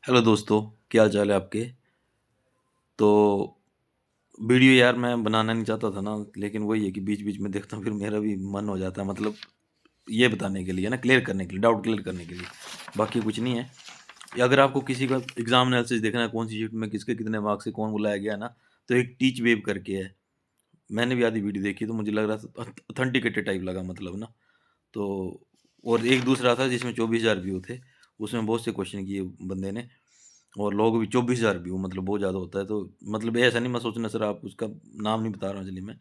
Hello दोस्तों, क्या हाल चाल है आपके? तो वीडियो यार मैं बनाना नहीं चाहता था ना, लेकिन वही है कि बीच-बीच में देखता हूँ फिर मेरा भी मन हो जाता है, मतलब ये बताने के लिए ना, क्लियर करने के लिए, डाउट क्लियर करने के लिए, बाकी कुछ नहीं है। या अगर आपको किसी का एग्ज़ाम एनालिसिस देखना है, कौन सी शीट में किसके कितने मार्क्स से कौन बुलाया गया ना, तो एक टीच वेव करके है। मैंने भी आधी वीडियो देखी तो मुझे लग रहा था ऑथेंटिकेटेड टाइप लगा, मतलब ना। तो और एक दूसरा था जिसमें 24,000 व्यू थे, उसमें बहुत से क्वेश्चन किए बंदे ने। और लोग भी 24,000 व्यू, मतलब बहुत ज़्यादा होता है। तो मतलब ये ऐसा नहीं मैं सोचना सर, आप उसका नाम नहीं बता रहा हूँ चलिए मैं।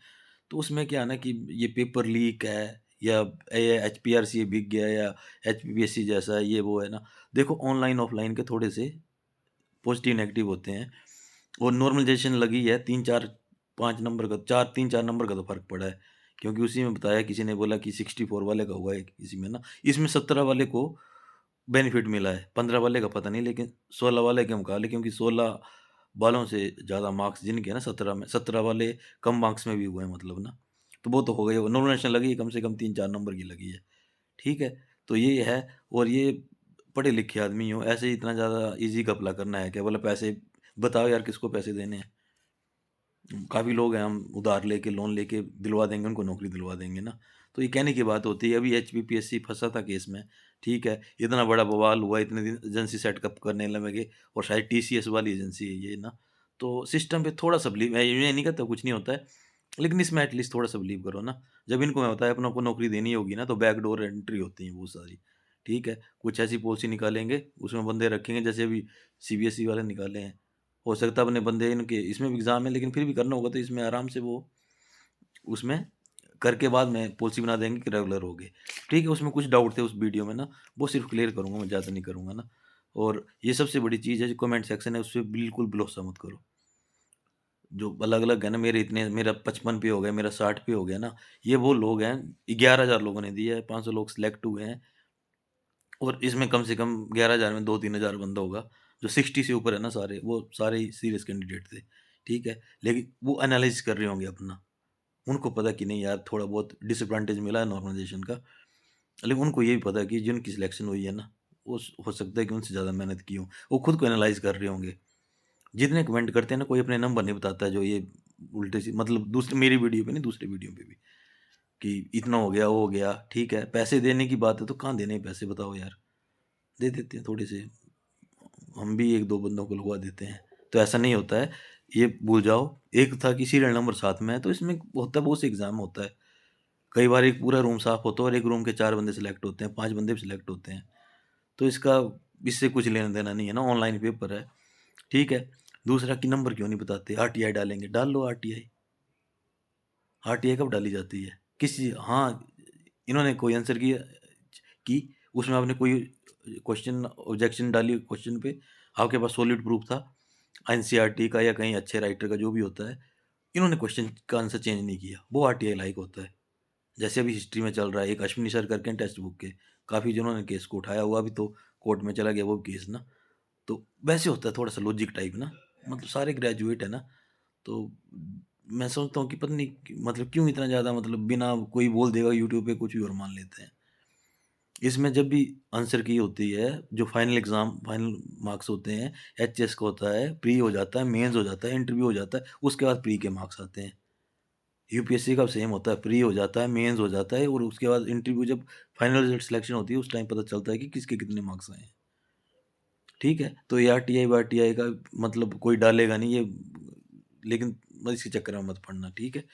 तो उसमें क्या है ना कि ये पेपर लीक है या ये एचपीआरसी बिक गया या एचपीपीएससी जैसा है, ये वो है ना। देखो ऑनलाइन ऑफलाइन के थोड़े से पॉजिटिव नेगेटिव होते हैं। और नॉर्मलाइजेशन लगी है 3-4 5 नंबर का, 4 3-4 नंबर का तो फ़र्क पड़ा है। क्योंकि उसी में बताया, किसी ने बोला कि 64 वाले का हुआ है किसी में ना, इसमें 17 वाले को बेनिफिट मिला है, 15 वाले का पता नहीं, लेकिन 16 वाले के मुकाबले, क्योंकि 16 वालों से ज़्यादा मार्क्स जिनके हैं ना 17 में, 17 वाले कम मार्क्स में भी हुए हैं, मतलब ना। तो वो तो हो गई, नॉमिनेशन लगी है कम से कम 3-4 नंबर की लगी है, ठीक है? तो ये है। और ये पढ़े-लिखे आदमी हो, ऐसे ही इतना ज़्यादा ईज़ी घपला करना है क्या? बोला पैसे बताओ यार, किसको पैसे देने हैं? काफ़ी लोग हैं, हम उधार लेके, लोन लेके दिलवा देंगे, उनको नौकरी दिलवा देंगे ना। तो ये कहने की बात होती है। अभी एचपीपीएससी फँसा था केस में, ठीक है? इतना बड़ा बवाल हुआ, इतने दिन एजेंसी सेटअप करने लगे, और शायद टीसीएस वाली एजेंसी है ये ना। तो सिस्टम पे थोड़ा-सा बिलीव, मैं ये नहीं कहता कुछ नहीं होता है, लेकिन इसमें एटलीस्ट थोड़ा-सा बिलीव करो ना। जब इनको मैं बताया अपनों को नौकरी देनी होगी ना, तो बैकडोर एंट्री होती है बहुत सारी, ठीक है? कुछ ऐसी पॉलिसी निकालेंगे, उसमें बंदे रखेंगे जैसे अभी सीबीएसई वाले निकाले हैं। हो सकता है अपने बंदे इनके इसमें भी एग्ज़ाम है, लेकिन फिर भी करना होगा तो इसमें आराम से वो उसमें करके बाद में पॉलिसी बना देंगे कि रेगुलर हो गए। ठीक है, उसमें कुछ डाउट थे उस वीडियो में ना, वो सिर्फ़ क्लियर करूँगा मैं, ज़्यादा नहीं करूँगा ना। और ये सबसे बड़ी चीज़ है, जो कमेंट सेक्शन है उसपे बिल्कुल भरोसा मत करो। जो अलग-अलग है ना, मेरे इतने, मेरा 55 पे हो गया, मेरा 60 पे हो गया ना, ये वो लोग हैं, 11,000 लोगों ने दिया है, 500 लोग सिलेक्ट हुए हैं। और इसमें कम से कम 11,000 में 2-3 हज़ार बंदा होगा, जो 60 से ऊपर है ना सारे, वो सारे ही सीरियस कैंडिडेट थे, ठीक है? लेकिन वो एनालाइज़ कर रहे होंगे अपना, उनको पता कि नहीं यार, थोड़ा बहुत डिसएडवांटेज मिला है नॉर्मलाइज़ेशन का, लेकिन उनको ये भी पता है कि जिनकी सिलेक्शन हुई है ना, वो हो सकता है कि उनसे ज़्यादा मेहनत की हो, वो खुद को एनालाइज़ कर रहे होंगे। जितने कमेंट करते हैं ना, कोई अपने नंबर नहीं बताता, जो ये उल्टे सी, मतलब दूसरी मेरी वीडियो पे नहीं, दूसरे वीडियो पे भी, कि इतना हो गया, वो हो गया, ठीक है? पैसे देने की बात है तो कहाँ देने हैं पैसे, बताओ यार? दे देते हैं थोड़े से, हम भी 1-2 बंदों को लगवा देते हैं। तो ऐसा नहीं होता है, ये भूल जाओ। एक था कि सीरियल नंबर साथ में है, तो इसमें होता है, बहुत से एग्ज़ाम होता है। कई बार एक पूरा रूम साफ होता है और एक रूम के 4 बंदे सेलेक्ट होते हैं, 5 बंदे भी सेलेक्ट होते हैं। तो इससे कुछ लेना-देना नहीं है ना, ऑनलाइन पेपर है, ठीक है? दूसरा कि नंबर क्यों नहीं बताते? आरटीआई डालेंगे, डाल लो आरटीआई। आरटीआई कब डाली जाती है? किस चीज़, हाँ, इन्होंने कोई आंसर किया की, उसमें आपने कोई क्वेश्चन ऑब्जेक्शन डाली क्वेश्चन पे, आपके पास सॉलिड प्रूफ था, एनसीईआरटी का या कहीं अच्छे राइटर का जो भी होता है, इन्होंने क्वेश्चन का आंसर चेंज नहीं किया, वो आरटीआई लायक होता है। जैसे अभी हिस्ट्री में चल रहा है, एक अश्विनी सर करके हैं टेक्स्ट बुक के, काफ़ी जिन्होंने केस को उठाया हुआ, अभी तो कोर्ट में चला गया वो केस ना। तो वैसे होता है थोड़ा-सा लॉजिक टाइप ना, मतलब सारे ग्रेजुएट है ना, तो मैं सोचता हूँ कि पता नहीं मतलब क्यों इतना ज़्यादा, मतलब बिना कोई बोल देगा यूट्यूब पे कुछ भी और मान लेते हैं। इसमें जब भी आंसर की होती है, जो फाइनल एग्ज़ाम, फाइनल मार्क्स होते हैं, एचएस का होता है, प्री हो जाता है, मेंस हो जाता है, इंटरव्यू हो जाता है, उसके बाद प्री के मार्क्स आते हैं। यूपीएससी का सेम होता है, प्री हो जाता है, मेंस हो जाता है, और उसके बाद इंटरव्यू, जब फाइनल रिजल्ट सिलेक्शन होती है, उस टाइम पता चलता है कि किसके कितने मार्क्स आए हैं। ठीक है? तो ये आरटीआई वारटीआई का मतलब कोई डालेगा नहीं ये, लेकिन मत इसके चक्कर में मत पड़ना, ठीक है?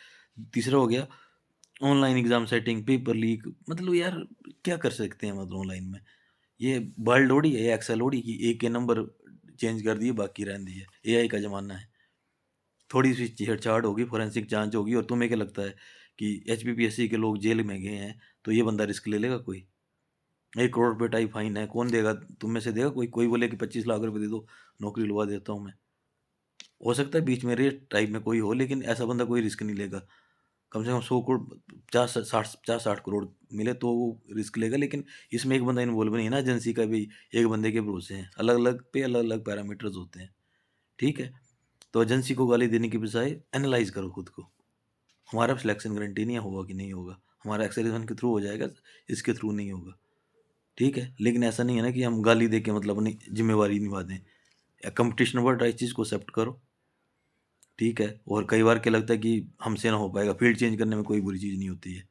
तीसरा हो गया online exam setting, paper leak, मतलब यार क्या कर सकते हैं मतलब ऑनलाइन में? ये वर्ल्ड थोड़ी है, ये एक्सेल थोड़ी कि एक के नंबर चेंज कर दिए, बाकी रहने दिए। एआई का ज़माना है। थोड़ी-सी छेड़छाड़ होगी, फोरेंसिक जाँच होगी, और तुम्हें क्या लगता है कि एचपीपीएससी के लोग जेल में गए हैं, तो ये बंदा रिस्क ले लेगा कोई? 1 करोड़ रुपए टाइप फाइन है, कौन देगा? तुम में से देगा कोई? कोई बोले कि 25 लाख रुपए दे दो, नौकरी लुभा देता हूँ मैं। हो सकता है बीच में रेट टाइप में कोई हो, लेकिन ऐसा बंदा कोई रिस्क नहीं लेगा। कम से कम 100 करोड़, 50-60 करोड़ मिले तो वो रिस्क लेगा, लेकिन इसमें एक बंदा इन्वॉल्व नहीं है ना, एजेंसी का भी एक बंदे के भरोसे हैं। अलग-अलग पे अलग-अलग पैरामीटर्स होते हैं, ठीक है? तो एजेंसी को गाली देने की बजाय एनालाइज़ करो खुद को। हमारा सिलेक्शन गारंटी नहीं है होगा कि नहीं होगा। हमारा एक्सेलरेशन के थ्रू हो जाएगा, इसके थ्रू नहीं होगा, ठीक है? लेकिन ऐसा नहीं है ना कि हम गाली दे के मतलब अपनी ज़िम्मेवारी निभा दें। कंपटीशन बढ़ रहा है, इस चीज़ को एक्सेप्ट करो, ठीक है। और कई बार क्या लगता है कि हमसे ना हो पाएगा, फील्ड चेंज करने में कोई बुरी चीज़ नहीं होती है,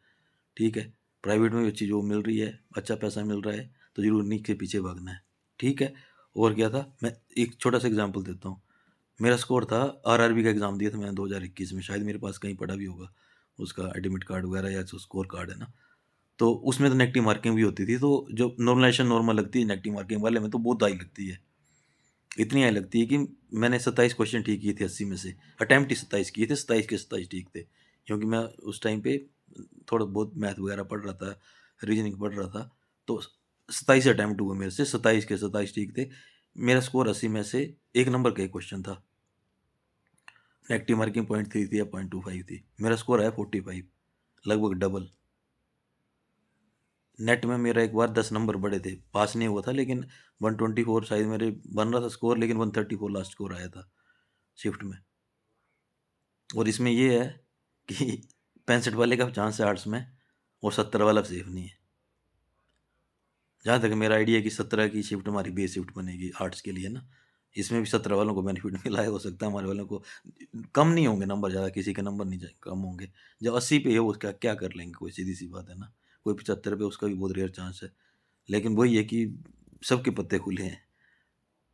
ठीक है। प्राइवेट में भी अच्छी जॉब मिल रही है, अच्छा पैसा मिल रहा है, तो ज़रूर नहीं के पीछे भागना है, ठीक है। और क्या था, मैं एक छोटा सा एग्जांपल देता हूँ। मेरा स्कोर था, आरआरबी का एग्ज़ाम दिया था मैंने 2021 में, शायद मेरे पास कहीं पड़ा भी होगा उसका एडमिट कार्ड वगैरह या जो स्कोर कार्ड है ना। तो उसमें तो नेगेटिव मार्किंग भी होती थी, तो जो नॉर्मलाइजेशन नॉर्मल लगती है, नेगेटिव मार्किंग वाले में तो बहुत हाई लगती है। इतनी हाई लगती है कि मैंने 27 क्वेश्चन ठीक किए थे 80 में से, अटेम्प्ट ही 27 किए थे, 27 के 27 ठीक थे। क्योंकि मैं उस टाइम पे थोड़ा बहुत मैथ वगैरह पढ़ रहा था, रीजनिंग पढ़ रहा था, तो 27 अटेम्प्ट हुए मेरे से, 27 के 27 ठीक थे। मेरा स्कोर 80 में से 1 नंबर का एक क्वेश्चन था। नेगेटिव मार्किंग 0.3 थी या 0.25 थी। मेरा स्कोर आया 45, लगभग डबल। नेट में मेरा एक बार 10 नंबर बढ़े थे, पास नहीं हुआ था, लेकिन 124 शायद मेरे बन रहा था स्कोर, लेकिन 134 लास्ट स्कोर आया था शिफ्ट में। और इसमें ये है कि 65 वाले का चांस है आर्ट्स में, और 70 वाला सेफ नहीं है। जहाँ तक मेरा आइडिया है कि 17 की शिफ्ट हमारी बेस शिफ्ट बनेगी आर्ट्स के लिए ना, इसमें भी 17 वालों को बेनिफिट मिला है, हो सकता है हमारे वालों को कम नहीं होंगे नंबर, ज़्यादा किसी के नंबर नहीं कम होंगे। जब 80 पे है उसका क्या कर लेंगे, कोई सीधी सी बात है ना। कोई 75 पे, उसका भी बहुत रेयर चांस है। लेकिन वही है कि सबके पत्ते खुले हैं।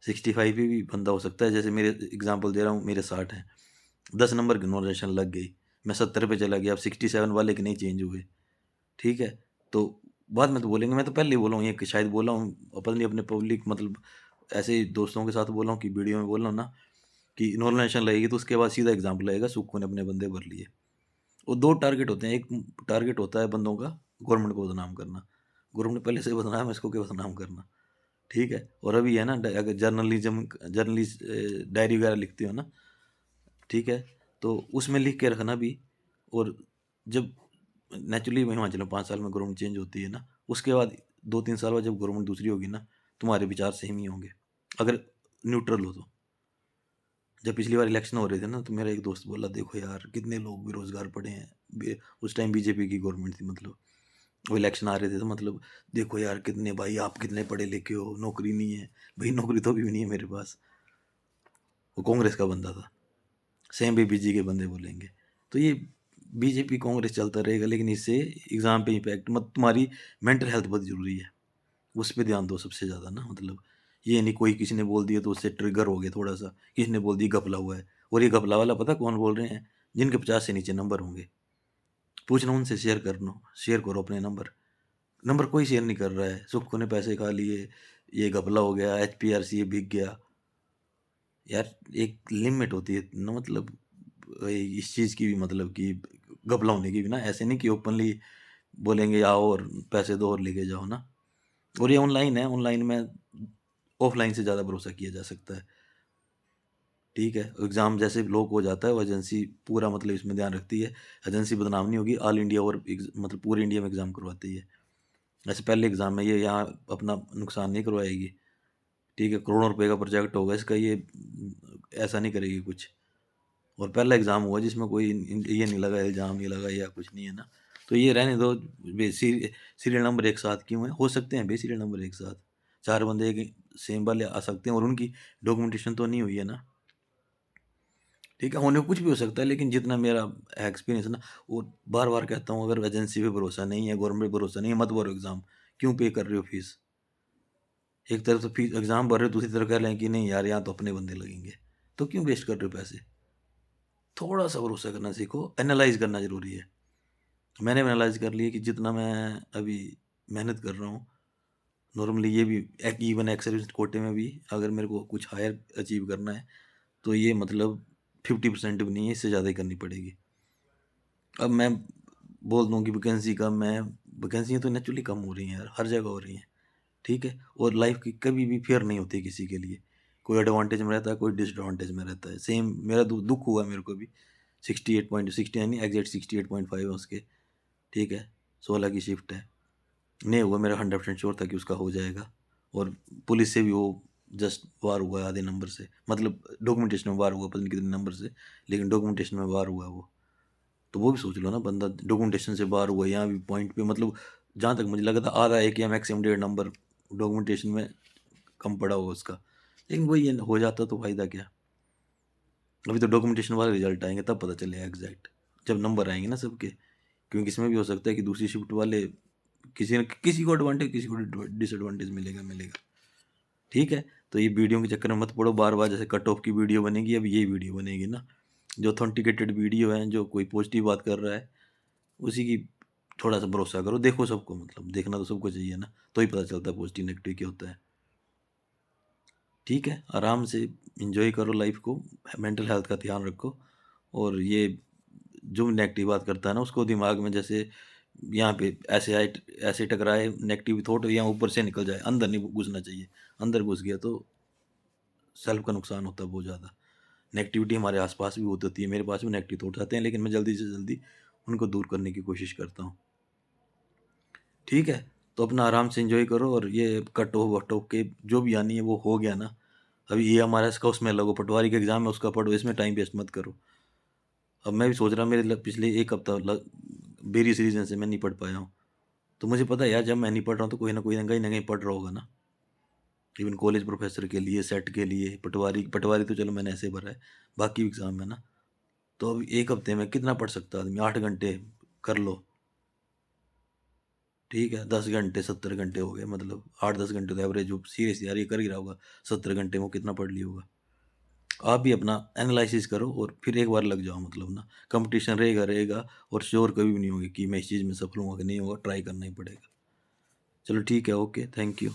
65 पे भी बंदा हो सकता है, जैसे मेरे एग्जांपल दे रहा हूँ, मेरे 60 हैं, 10 नंबर की नॉर्मलाइजेशन लग गई, मैं 70 पे चला गया, अब 67 वाले के नहीं चेंज हुए, ठीक है। तो बाद में तो बोलेंगे, मैं तो पहले ही बोला हूँ, ये कि शायद बोला हूँ, पता नहीं अपने पब्लिक मतलब ऐसे ही दोस्तों के साथ बोला हूँ कि वीडियो में बोल रहा हूँ ना, कि नॉर्मलाइजेशन लगेगी तो उसके बाद सीधा एग्जाम्पल लगेगा, सुक्खू ने अपने बंदे भर लिए। वो 2 टारगेट होते हैं, एक टारगेट होता है बंदों का गवर्नमेंट को बदनाम करना, गवर्नमेंट पहले से बदनाम है, इसको क्या बदनाम करना, ठीक है। और अभी है ना, अगर जर्नलिस्ट डायरी वगैरह लिखते हो ना, ठीक है, तो उसमें लिख के रखना भी। और जब नेचुरली हिमाचल में 5 साल में गवर्नमेंट चेंज होती है ना, उसके बाद 2-3 साल बाद जब गवर्नमेंट दूसरी होगी ना, तुम्हारे विचार सेम ही होंगे, अगर न्यूट्रल हो तो। जब पिछली बार इलेक्शन हो रहे थे ना, तो मेरा एक दोस्त बोला, देखो यार कितने लोग बेरोजगार पड़े हैं, उस टाइम बीजेपी की गवर्नमेंट थी, मतलब वो इलेक्शन आ रहे थे, तो मतलब देखो यार कितने, भाई आप कितने पढ़े लिखे हो, नौकरी नहीं है। भाई नौकरी तो भी नहीं है मेरे पास। वो कांग्रेस का बंदा था, सेम भी बीजेपी के बंदे बोलेंगे। तो ये बीजेपी कांग्रेस चलता रहेगा, लेकिन इससे एग्जाम पे इम्पैक्ट मत, तुम्हारी मेंटल हेल्थ बहुत जरूरी है, उस पर ध्यान दो सबसे ज़्यादा ना। मतलब ये नहीं कोई किसी ने बोल दिया तो उससे ट्रिगर हो गया थोड़ा सा, किसी ने बोल दिया घपला हुआ है, और ये घपला वाला पता कौन बोल रहे हैं, जिनके 50 से नीचे नंबर होंगे। पूछना उनसे, शेयर करना, शेयर करो अपने नंबर। नंबर कोई शेयर नहीं कर रहा है, सुक्खू ने पैसे खा लिए, ये घपला हो गया, HPRC ये बिक गया। यार एक लिमिट होती है ना, मतलब इस चीज़ की भी, मतलब कि घपला होने की भी ना, ऐसे नहीं कि ओपनली बोलेंगे आओ और पैसे दो और लेके जाओ ना। और ये ऑनलाइन है, ऑनलाइन में ऑफलाइन से ज़्यादा भरोसा किया जा सकता है, ठीक है। एग्ज़ाम जैसे लोग हो जाता है, वो एजेंसी पूरा मतलब इसमें ध्यान रखती है, एजेंसी बदनाम नहीं होगी, ऑल इंडिया और मतलब पूरे इंडिया में एग्ज़ाम करवाती है। ऐसे पहले एग्ज़ाम में ये यहाँ अपना नुकसान नहीं करवाएगी, ठीक है। करोड़ों रुपए का प्रोजेक्ट होगा इसका, ये ऐसा नहीं करेगी कुछ। और पहला एग्ज़ाम हुआ जिसमें कोई ये नहीं लगा, इल्ज़ाम नहीं लगा या कुछ नहीं है ना। तो ये रहने दो, सीरियल नंबर एक साथ क्यों है, हो सकते हैं सीरियल नंबर एक साथ, 4 बंदे एक सेम वाले आ सकते हैं, और उनकी डॉक्यूमेंटेशन तो नहीं हुई है ना, ठीक है। होने को कुछ भी हो सकता है, लेकिन जितना मेरा एक्सपीरियंस है ना, वो बार बार कहता हूँ, अगर एजेंसी पे भरोसा नहीं है, गवर्नमेंट पे भरोसा नहीं है, मत भरो एग्ज़ाम। क्यों पे कर रहे हो फीस? एक तरफ तो फीस एग्ज़ाम भर रहे हो, दूसरी तरफ कह रहे हैं कि नहीं यार यहाँ तो अपने बंदे लगेंगे, तो क्यों वेस्ट कर रहे हो पैसे? थोड़ा सा भरोसा करना सीखो, एनालाइज करना ज़रूरी है। मैंने एनालाइज कर लिया कि जितना मैं अभी मेहनत कर रहा हूँ, नॉर्मली ये भी इवन एक्सेल कोटे में भी अगर मेरे को कुछ हायर अचीव करना है, तो ये मतलब 50% भी नहीं है, इससे ज़्यादा ही करनी पड़ेगी। अब मैं बोल दूँ कि वैकेंसी कम है, वैकेंसियाँ तो नेचुरली कम हो रही हैं यार, हर जगह हो रही हैं, ठीक है। और लाइफ की कभी भी फेयर नहीं होती किसी के लिए, कोई एडवांटेज में रहता है, कोई डिसएडवांटेज में रहता है। सेम मेरा दुख हुआ मेरे को भी, 68.69 नहीं, एग्जैक्ट 68.5 है उसके, ठीक है। 16 की शिफ्ट है, नहीं हुआ, मेरा 100% श्योर था कि उसका हो जाएगा। और पुलिस से भी वो जस्ट वार हुआ है आधे नंबर से, मतलब डॉक्यूमेंटेशन में वार हुआ पता नहीं कितने नंबर से, लेकिन डॉक्यूमेंटेशन में वार हुआ वो। तो वो भी सोच लो ना, बंदा डॉक्यूमेंटेशन से बाहर हुआ, यहाँ भी पॉइंट पे मतलब जहाँ तक मुझे लगा था आधा एक या मैक्सिमम 1.5 नंबर डॉक्यूमेंटेशन में कम पड़ा हुआ उसका, लेकिन वही है, हो जाता तो फ़ायदा क्या? अभी तो डॉक्यूमेंटेशन वाले रिज़ल्ट आएँगे तब पता चलेगा एग्ज़ैक्ट, जब नंबर आएँगे ना सबके। क्योंकि इसमें भी हो सकता है कि दूसरी शिफ्ट वाले किसी न किसी को एडवांटेज, किसी को डिसएडवांटेज मिलेगा मिलेगा। ठीक है? तो ये वीडियो के चक्कर में मत पड़ो बार-बार, जैसे कट ऑफ की वीडियो बनेगी, अब ये वीडियो बनेगी ना, जो ऑथेंटिकेटेड वीडियो है, जो कोई पॉज़िटिव बात कर रहा है, उसी की थोड़ा-सा भरोसा करो। देखो सबको, मतलब देखना तो सबको चाहिए ना, तो ही पता चलता है पॉज़िटिव नेगेटिव क्या होता है। ठीक है? आराम से एन्जॉय करो लाइफ़ को, मेंटल हेल्थ का ध्यान रखो, और ये जो नेगेटिव बात करता है ना, उसको दिमाग में जैसे यहाँ पे ऐसे टकराए नेगेटिव थॉट, यहाँ ऊपर से निकल जाए, अंदर नहीं घुसना चाहिए। अंदर घुस गया तो सेल्फ का नुकसान होता है बहुत ज़्यादा। नेगेटिविटी हमारे आस-पास भी बहुत होती है, मेरे पास भी नेगेटिव थॉट्स आते हैं, लेकिन मैं जल्दी से जल्दी उनको दूर करने की कोशिश करता हूँ। ठीक है? तो अपना आराम से एन्जॉय करो, और ये कट ऑफ वट ऑफ के जो भी आनी है वो हो गया ना। अभी एएमआरएस का उसमें लगो, पटवारी का एग्ज़ाम है उसका पढ़ो, इसमें टाइम वेस्ट मत करो। अब मैं भी सोच रहा, मेरे ल पिछले 1 हफ्ता ल वेरियस रीज़न से मैं नहीं पढ़ पाया हूँ। तो मुझे पता है यार, जब मैं नहीं पढ़ रहा हूँ तो कोई न कोई कहीं न कहीं पढ़ रहा होगा ना। इवन कॉलेज प्रोफ़ेसर के लिए, सेट के लिए, पटवारी पटवारी तो चलो मैंने ऐसे भरा है, बाकी एग्ज़ाम है ना। तो अब 1 हफ्ते में कितना पढ़ सकता है आदमी? 8 घंटे कर लो, ठीक है? 10 घंटे 70 घंटे हो गए, मतलब 8-10 घंटे तो एवरेज जो सीरियस यार ये कर ही रहा होगा, 70 घंटे में वो कितना पढ़ लिया होगा? आप भी अपना एनालिसिस करो और फिर एक बार लग जाओ, मतलब ना, कॉम्पिटिशन रहेगा रहेगा, और श्योर कभी भी नहीं होगी कि मैं इस चीज़ में सफल होऊँगा कि नहीं होगा, ट्राई करना ही पड़ेगा। चलो ठीक है, ओके, थैंक यू।